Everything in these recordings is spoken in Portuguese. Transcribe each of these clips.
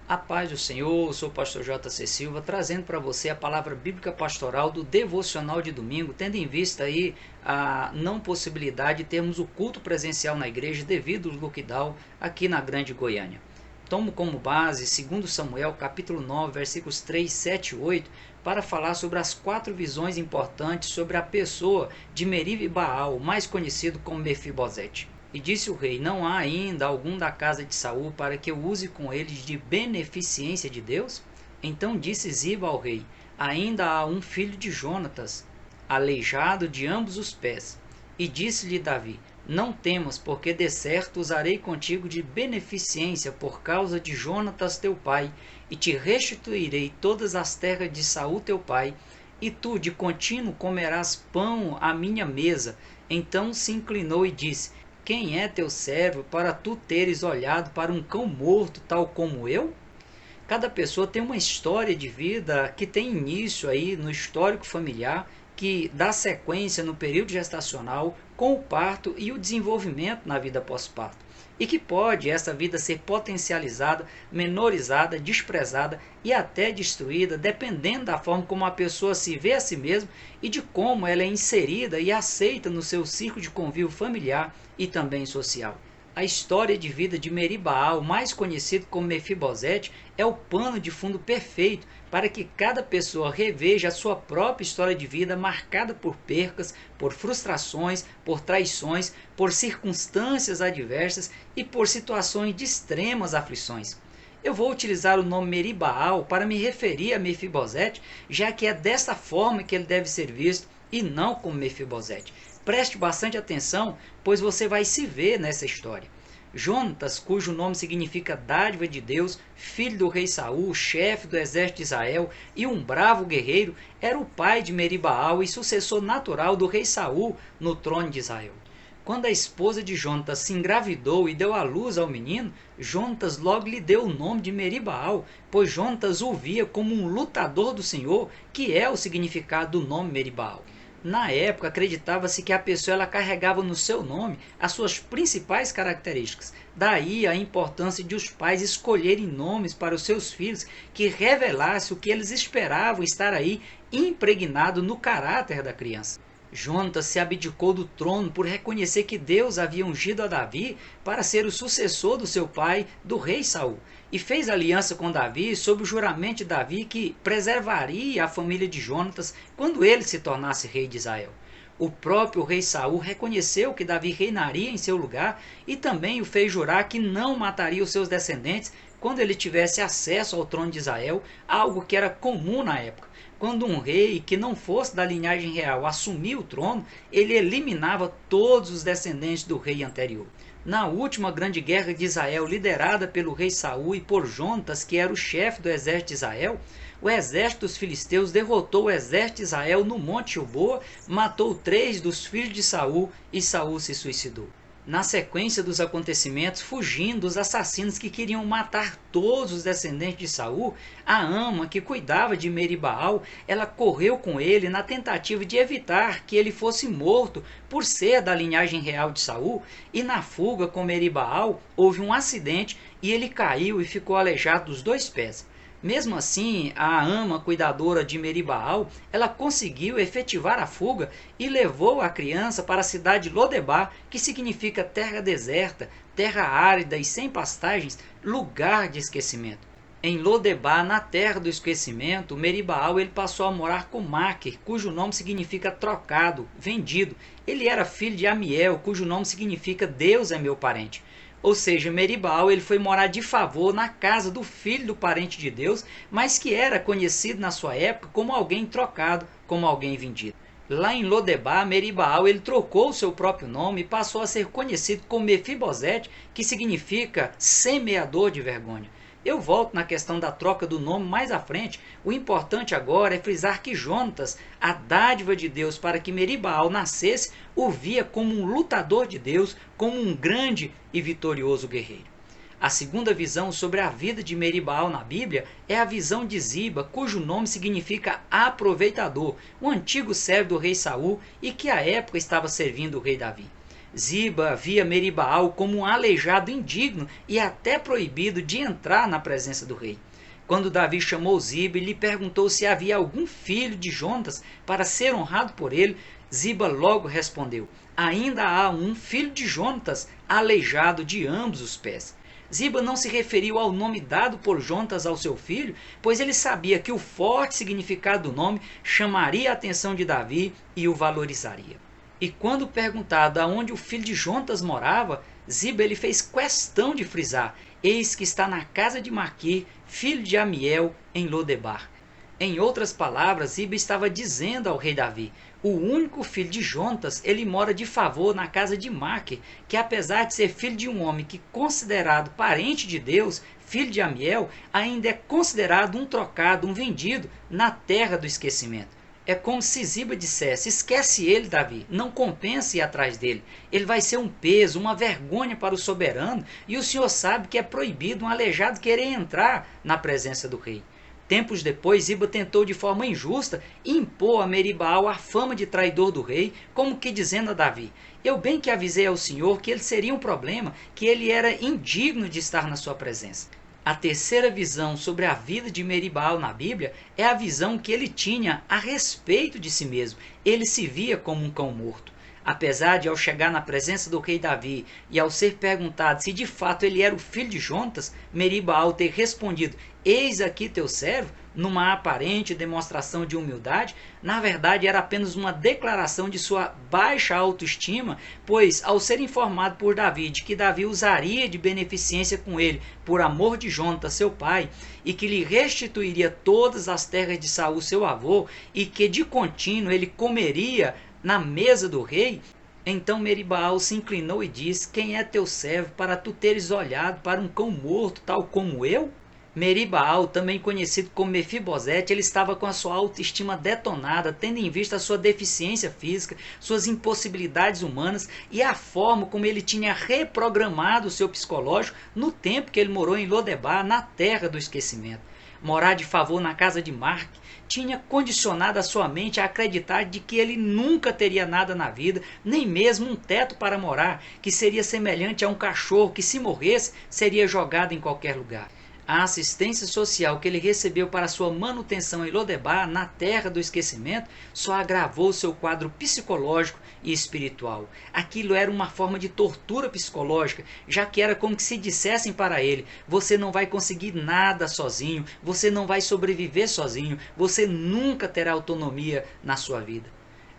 A paz do Senhor, eu sou o pastor J.C. Silva, trazendo para você a palavra bíblica pastoral do devocional de domingo, tendo em vista aí a não possibilidade de termos o culto presencial na igreja devido ao lockdown aqui na Grande Goiânia. Tomo como base 2 Samuel capítulo 9, versículos 3, 7 e 8, para falar sobre as 4 visões importantes sobre a pessoa de Meribaal, mais conhecido como Mefibosete. E disse o rei: não há ainda algum da casa de Saul para que eu use com eles de beneficência de Deus? Então disse Ziba ao rei: ainda há um filho de Jonatas, aleijado de ambos os pés. E disse-lhe Davi: não temas, porque de certo usarei contigo de beneficência por causa de Jonatas teu pai, e te restituirei todas as terras de Saul teu pai, e tu de contínuo comerás pão à minha mesa. Então se inclinou e disse: quem é teu servo para tu teres olhado para um cão morto tal como eu? Cada pessoa tem uma história de vida que tem início aí no histórico familiar, que dá sequência no período gestacional, com o parto e o desenvolvimento na vida pós-parto. E que pode essa vida ser potencializada, menorizada, desprezada e até destruída, dependendo da forma como a pessoa se vê a si mesma e de como ela é inserida e aceita no seu círculo de convívio familiar e também social. A história de vida de Meribaal, mais conhecido como Mefibosete, é o pano de fundo perfeito para que cada pessoa reveja a sua própria história de vida marcada por percas, por frustrações, por traições, por circunstâncias adversas e por situações de extremas aflições. Eu vou utilizar o nome Meribaal para me referir a Mefibosete, já que é dessa forma que ele deve ser visto e não como Mefibosete. Preste bastante atenção, pois você vai se ver nessa história. Jonatas, cujo nome significa dádiva de Deus, filho do rei Saul, chefe do exército de Israel e um bravo guerreiro, era o pai de Meribaal e sucessor natural do rei Saul no trono de Israel. Quando a esposa de Jonatas se engravidou e deu à luz ao menino, Jonatas logo lhe deu o nome de Meribaal, pois Jonatas o via como um lutador do Senhor, que é o significado do nome Meribaal. Na época, acreditava-se que a pessoa ela carregava no seu nome as suas principais características. Daí a importância de os pais escolherem nomes para os seus filhos que revelassem o que eles esperavam estar aí impregnado no caráter da criança. Jonatas se abdicou do trono por reconhecer que Deus havia ungido a Davi para ser o sucessor do seu pai, do rei Saul, e fez aliança com Davi sob o juramento de Davi que preservaria a família de Jonatas quando ele se tornasse rei de Israel. O próprio rei Saul reconheceu que Davi reinaria em seu lugar e também o fez jurar que não mataria os seus descendentes quando ele tivesse acesso ao trono de Israel, algo que era comum na época. Quando um rei que não fosse da linhagem real assumia o trono, ele eliminava todos os descendentes do rei anterior. Na última grande guerra de Israel, liderada pelo rei Saul e por Jonatas, que era o chefe do exército de Israel, o exército dos filisteus derrotou o exército de Israel no Monte Gilboa, matou 3 dos filhos de Saul e Saul se suicidou. Na sequência dos acontecimentos, fugindo dos assassinos que queriam matar todos os descendentes de Saul, a ama que cuidava de Meribaal, ela correu com ele na tentativa de evitar que ele fosse morto por ser da linhagem real de Saul, e na fuga com Meribaal houve um acidente e ele caiu e ficou aleijado dos 2 pés. Mesmo assim, a ama cuidadora de Meribaal, ela conseguiu efetivar a fuga e levou a criança para a cidade de Lodebar, que significa terra deserta, terra árida e sem pastagens, lugar de esquecimento. Em Lodebar, na terra do esquecimento, Meribaal ele passou a morar com Maquer, cujo nome significa trocado, vendido. Ele era filho de Amiel, cujo nome significa Deus é meu parente. Ou seja, Meribaal ele foi morar de favor na casa do filho do parente de Deus, mas que era conhecido na sua época como alguém trocado, como alguém vendido. Lá em Lodebar, Meribaal ele trocou o seu próprio nome e passou a ser conhecido como Mefibosete, que significa semeador de vergonha. Eu volto na questão da troca do nome mais à frente. O importante agora é frisar que Jonatas, a dádiva de Deus para que Meribaal nascesse, o via como um lutador de Deus, como um grande e vitorioso guerreiro. A segunda visão sobre a vida de Meribaal na Bíblia é a visão de Ziba, cujo nome significa aproveitador, um antigo servo do rei Saul e que à época estava servindo o rei Davi. Ziba via Meribaal como um aleijado indigno e até proibido de entrar na presença do rei. Quando Davi chamou Ziba e lhe perguntou se havia algum filho de Jonatas para ser honrado por ele, Ziba logo respondeu: ainda há um filho de Jonatas aleijado de ambos os pés. Ziba não se referiu ao nome dado por Jonatas ao seu filho, pois ele sabia que o forte significado do nome chamaria a atenção de Davi e o valorizaria. E quando perguntado aonde o filho de Jonatas morava, Ziba ele fez questão de frisar: eis que está na casa de Maquir, filho de Amiel, em Lodebar. Em outras palavras, Ziba estava dizendo ao rei Davi: o único filho de Jonatas, ele mora de favor na casa de Maquir, que apesar de ser filho de um homem que considerado parente de Deus, filho de Amiel, ainda é considerado um trocado, um vendido na terra do esquecimento. É como se Ziba dissesse: esquece ele, Davi, não compensa ir atrás dele. Ele vai ser um peso, uma vergonha para o soberano, e o senhor sabe que é proibido um aleijado querer entrar na presença do rei. Tempos depois, Ziba tentou de forma injusta impor a Meribaal a fama de traidor do rei, como que dizendo a Davi: eu bem que avisei ao senhor que ele seria um problema, que ele era indigno de estar na sua presença. A terceira visão sobre a vida de Meribaal na Bíblia é a visão que ele tinha a respeito de si mesmo. Ele se via como um cão morto. Apesar de, ao chegar na presença do rei Davi e ao ser perguntado se de fato ele era o filho de Jonatas, Meribaal ter respondido: eis aqui teu servo, numa aparente demonstração de humildade, na verdade era apenas uma declaração de sua baixa autoestima, pois ao ser informado por Davi de que Davi usaria de beneficência com ele por amor de Jonatas, seu pai, e que lhe restituiria todas as terras de Saul, seu avô, e que de contínuo ele comeria na mesa do rei, então Meribaal se inclinou e disse: quem é teu servo para tu teres olhado para um cão morto tal como eu? Meribaal, também conhecido como Mefibosete, ele estava com a sua autoestima detonada, tendo em vista a sua deficiência física, suas impossibilidades humanas e a forma como ele tinha reprogramado o seu psicológico no tempo que ele morou em Lodebar, na terra do esquecimento. Morar de favor na casa de Mark tinha condicionado a sua mente a acreditar de que ele nunca teria nada na vida, nem mesmo um teto para morar, que seria semelhante a um cachorro que, se morresse, seria jogado em qualquer lugar. A assistência social que ele recebeu para sua manutenção em Lodebar, na terra do esquecimento, só agravou seu quadro psicológico e espiritual. Aquilo era uma forma de tortura psicológica, já que era como que se dissessem para ele: você não vai conseguir nada sozinho, você não vai sobreviver sozinho, você nunca terá autonomia na sua vida.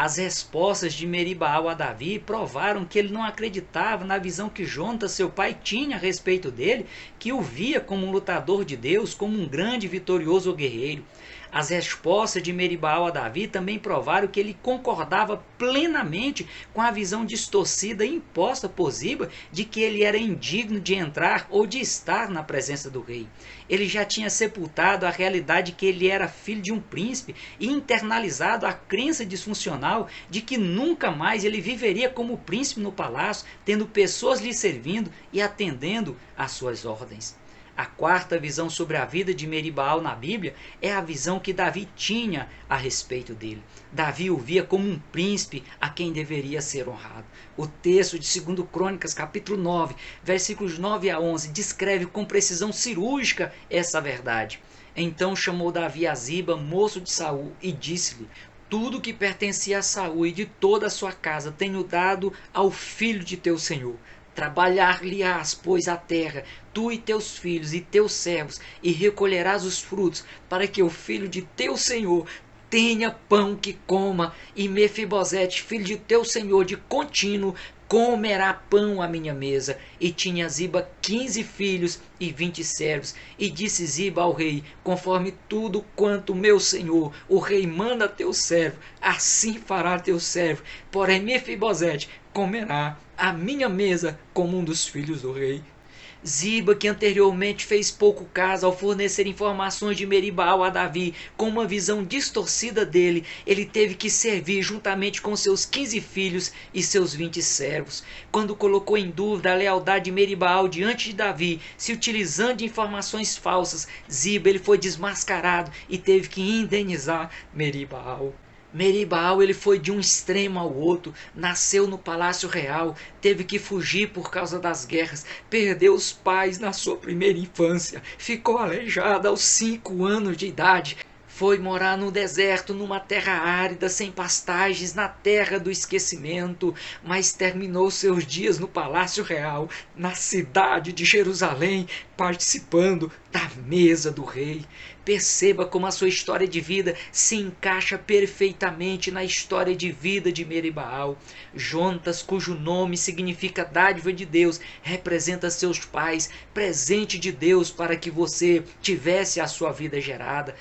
As respostas de Meribaal a Davi provaram que ele não acreditava na visão que Jonatas, seu pai, tinha a respeito dele, que o via como um lutador de Deus, como um grande e vitorioso guerreiro. As respostas de Meribaal a Davi também provaram que ele concordava plenamente com a visão distorcida e imposta por Ziba de que ele era indigno de entrar ou de estar na presença do rei. Ele já tinha sepultado a realidade de que ele era filho de um príncipe e internalizado a crença disfuncional de que nunca mais ele viveria como príncipe no palácio, tendo pessoas lhe servindo e atendendo às suas ordens. A quarta visão sobre a vida de Meribaal na Bíblia é a visão que Davi tinha a respeito dele. Davi o via como um príncipe a quem deveria ser honrado. O texto de 2 Crônicas, capítulo 9, versículos 9 a 11, descreve com precisão cirúrgica essa verdade. Então chamou Davi a Ziba, moço de Saul, e disse-lhe: tudo que pertencia a Saul e de toda a sua casa tenho dado ao filho de teu senhor. Trabalhar-lhe-ás, pois, a terra, tu e teus filhos e teus servos, e recolherás os frutos, para que o filho de teu senhor tenha pão que coma, e Mefibosete, filho de teu senhor, de contínuo, comerá pão à minha mesa. E tinha Ziba 15 filhos e 20 servos. E disse Ziba ao rei: conforme tudo quanto meu senhor, o rei, manda a teu servo, assim fará teu servo. Porém Mefibosete comerá à minha mesa como um dos filhos do rei. Ziba, que anteriormente fez pouco caso ao fornecer informações de Meribaal a Davi com uma visão distorcida dele, ele teve que servir juntamente com seus 15 filhos e seus 20 servos. Quando colocou em dúvida a lealdade de Meribaal diante de Davi, se utilizando de informações falsas, Ziba ele foi desmascarado e teve que indenizar Meribaal. Meribaal, ele foi de um extremo ao outro, nasceu no palácio real, teve que fugir por causa das guerras, perdeu os pais na sua primeira infância, ficou aleijado aos 5 anos de idade, foi morar no deserto, numa terra árida, sem pastagens, na terra do esquecimento, mas terminou seus dias no palácio real, na cidade de Jerusalém, participando da mesa do rei. Perceba como a sua história de vida se encaixa perfeitamente na história de vida de Meribaal. Jonatas, cujo nome significa dádiva de Deus, representa seus pais, presente de Deus para que você tivesse a sua vida gerada.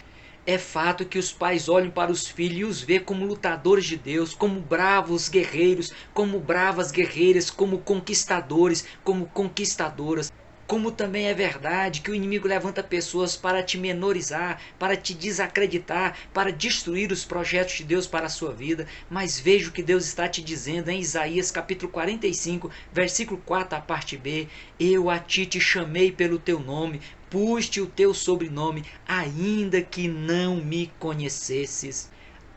É fato que os pais olham para os filhos e os vê como lutadores de Deus, como bravos guerreiros, como bravas guerreiras, como conquistadores, como conquistadoras. Como também é verdade que o inimigo levanta pessoas para te menorizar, para te desacreditar, para destruir os projetos de Deus para a sua vida. Mas veja o que Deus está te dizendo em Isaías capítulo 45, versículo 4, a parte B. Eu a ti te chamei pelo teu nome, pus-te o teu sobrenome, ainda que não me conhecesses.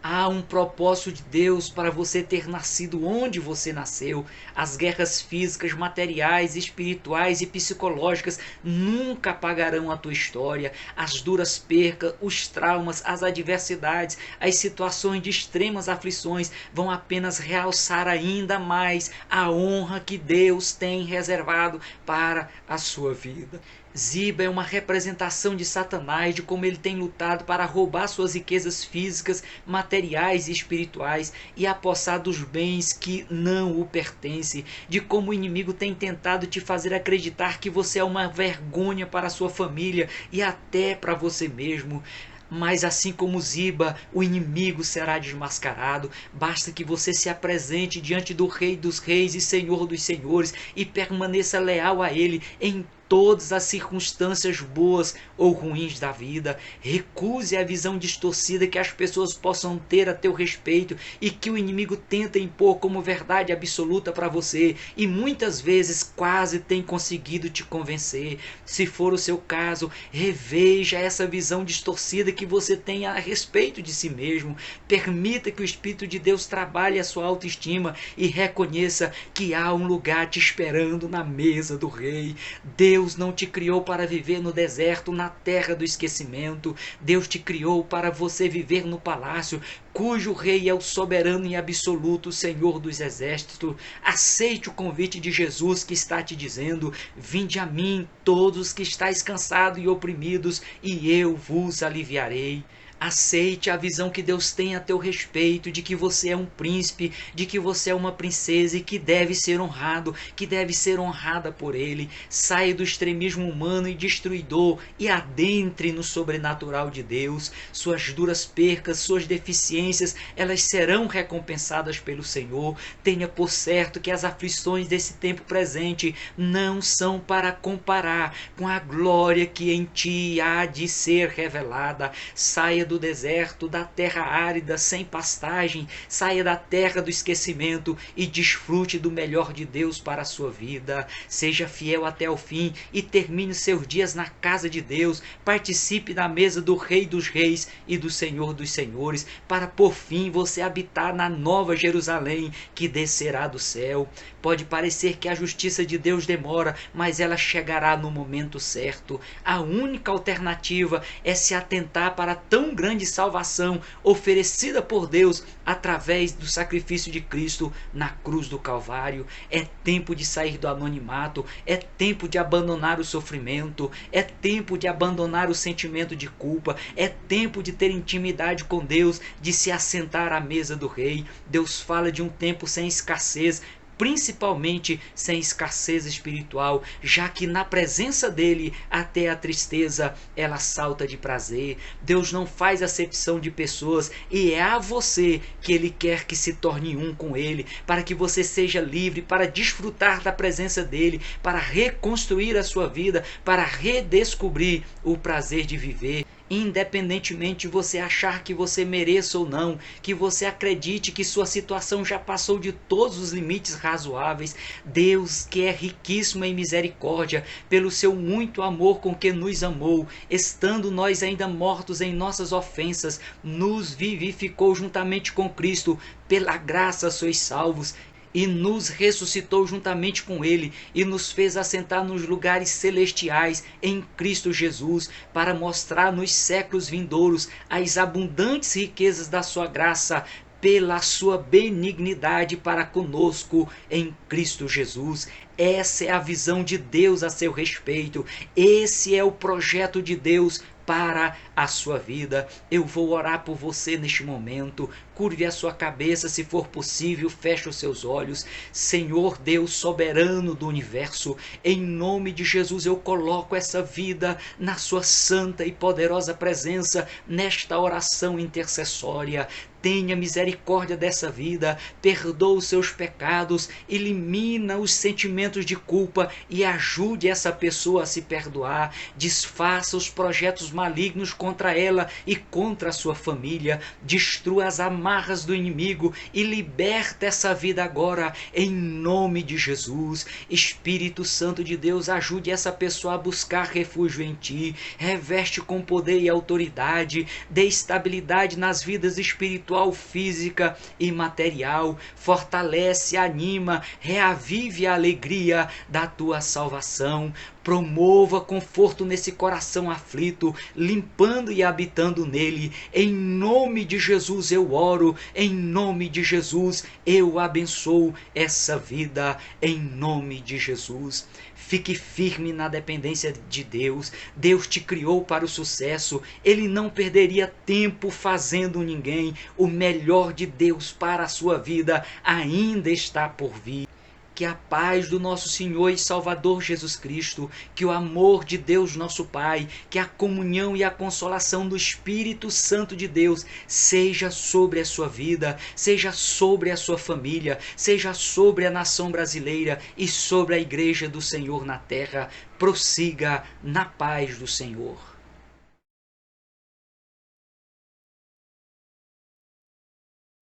Há um propósito de Deus para você ter nascido onde você nasceu. As guerras físicas, materiais, espirituais e psicológicas nunca apagarão a tua história. As duras percas, os traumas, as adversidades, as situações de extremas aflições vão apenas realçar ainda mais a honra que Deus tem reservado para a sua vida. Ziba é uma representação de Satanás, de como ele tem lutado para roubar suas riquezas físicas, materiais e espirituais e apossar dos bens que não o pertencem, de como o inimigo tem tentado te fazer acreditar que você é uma vergonha para a sua família e até para você mesmo. Mas assim como Ziba, o inimigo será desmascarado. Basta que você se apresente diante do Rei dos Reis e Senhor dos Senhores e permaneça leal a Ele em todas as circunstâncias boas ou ruins da vida. Recuse a visão distorcida que as pessoas possam ter a teu respeito e que o inimigo tenta impor como verdade absoluta para você e muitas vezes quase tem conseguido te convencer. Se for o seu caso, reveja essa visão distorcida que você tem a respeito de si mesmo. Permita que o Espírito de Deus trabalhe a sua autoestima e reconheça que há um lugar te esperando na mesa do Rei. Deus não te criou para viver no deserto, na terra do esquecimento. Deus te criou para você viver no palácio, cujo rei é o soberano e absoluto Senhor dos exércitos. Aceite o convite de Jesus que está te dizendo: vinde a mim, todos que estáis cansados e oprimidos, e eu vos aliviarei. Aceite a visão que Deus tem a teu respeito, de que você é um príncipe, de que você é uma princesa e que deve ser honrado, que deve ser honrada por Ele. Saia do extremismo humano e destruidor e adentre no sobrenatural de Deus. Suas duras percas, suas deficiências, elas serão recompensadas pelo Senhor. Tenha por certo que as aflições desse tempo presente não são para comparar com a glória que em ti há de ser revelada. Saia do deserto, da terra árida, sem pastagem, saia da terra do esquecimento e desfrute do melhor de Deus para a sua vida. Seja fiel até o fim e termine seus dias na casa de Deus. Participe da mesa do Rei dos Reis e do Senhor dos Senhores, para por fim você habitar na nova Jerusalém que descerá do céu. Pode parecer que a justiça de Deus demora, mas ela chegará no momento certo. A única alternativa é se atentar para tão grande salvação oferecida por Deus através do sacrifício de Cristo na cruz do Calvário. É tempo de sair do anonimato, é tempo de abandonar o sofrimento, é tempo de abandonar o sentimento de culpa, é tempo de ter intimidade com Deus, de se assentar à mesa do Rei. Deus fala de um tempo sem escassez, principalmente sem escassez espiritual, já que na presença dele até a tristeza ela salta de prazer. Deus não faz acepção de pessoas e é a você que ele quer que se torne um com ele, para que você seja livre para desfrutar da presença dele, para reconstruir a sua vida, para redescobrir o prazer de viver. independentemente de você achar que você mereça ou não, que você acredite que sua situação já passou de todos os limites razoáveis. Deus, que é riquíssimo em misericórdia, pelo seu muito amor com que nos amou, estando nós ainda mortos em nossas ofensas, nos vivificou juntamente com Cristo. Pela graça sois salvos, e nos ressuscitou juntamente com ele, e nos fez assentar nos lugares celestiais em Cristo Jesus, para mostrar nos séculos vindouros as abundantes riquezas da sua graça, pela sua benignidade para conosco em Cristo Jesus. Essa é a visão de Deus a seu respeito. Esse é o projeto de Deus para a sua vida. Eu vou orar por você neste momento. Curve a sua cabeça, se for possível, feche os seus olhos. Senhor Deus soberano do universo, em nome de Jesus eu coloco essa vida na sua santa e poderosa presença nesta oração intercessória. Tenha misericórdia dessa vida, perdoa os seus pecados, elimina os sentimentos de culpa e ajude essa pessoa a se perdoar. Desfaça os projetos malignos contra ela e contra a sua família. Destrua as amarras do inimigo e liberta essa vida agora, em nome de Jesus. Espírito Santo de Deus, ajude essa pessoa a buscar refúgio em ti. Reveste com poder e autoridade, dê estabilidade nas vidas espirituais, física e material. Fortalece, anima, reavive a alegria da tua salvação. Promova conforto nesse coração aflito, limpando e habitando nele. Em nome de Jesus eu oro, em nome de Jesus eu abençoo essa vida, em nome de Jesus. Fique firme na dependência de Deus. Deus te criou para o sucesso. Ele não perderia tempo fazendo ninguém. O melhor de Deus para a sua vida ainda está por vir. Que a paz do nosso Senhor e Salvador Jesus Cristo, que o amor de Deus nosso Pai, que a comunhão e a consolação do Espírito Santo de Deus seja sobre a sua vida, seja sobre a sua família, seja sobre a nação brasileira e sobre a Igreja do Senhor na terra. Prossiga na paz do Senhor.